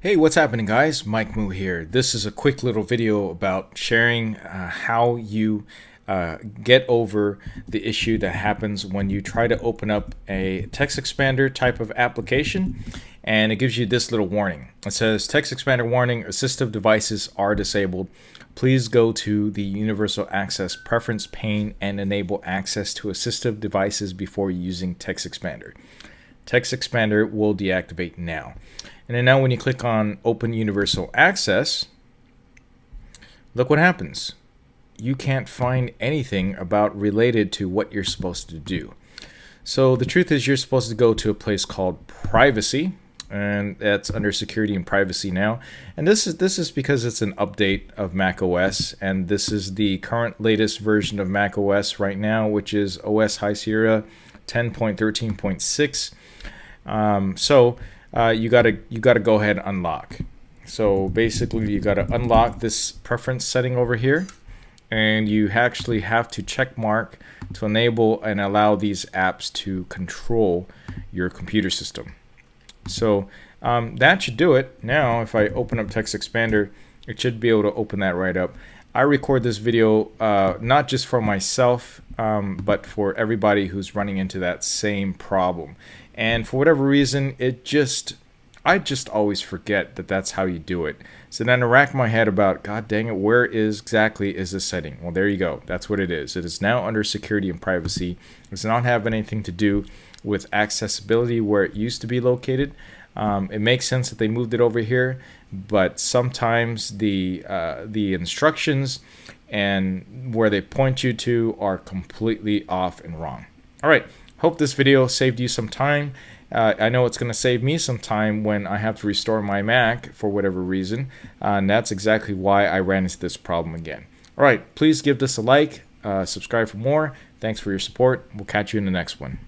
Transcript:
Hey, what's happening, guys? Mike Moo here. This is a quick little video about sharing how you get over the issue that happens when you try to open up a TextExpander type of application, and it gives you this little warning. It says, TextExpander warning, assistive devices are disabled. Please go to the Universal Access Preference pane and enable access to assistive devices before using TextExpander. TextExpander will deactivate now. And then now when you click on Open Universal Access, look what happens. You can't find anything about related to what you're supposed to do. So the truth is you're supposed to go to a place called Privacy, and that's under Security and Privacy now. And this is because it's an update of Mac OS, and this is the current latest version of Mac OS right now, which is OS High Sierra 10.13.6. You gotta go ahead and unlock. So basically you gotta unlock this preference setting over here, and you actually have to check mark to enable and allow these apps to control your computer system. So that should do it. Now if I open up TextExpander, it should be able to open that right up. I record this video not just for myself, but for everybody who's running into that same problem. And for whatever reason, I just always forget that that's how you do it. So then I rack my head about, God dang it, where exactly is this setting? Well, there you go. That's what it is. It is now under Security and Privacy. It does not have anything to do with accessibility where it used to be located. It makes sense that they moved it over here, but sometimes the instructions and where they point you to are completely off and wrong. All right, hope this video saved you some time. I know it's going to save me some time when I have to restore my Mac for whatever reason, and that's exactly why I ran into this problem again. All right, please give this a like, subscribe for more. Thanks for your support. We'll catch you in the next one.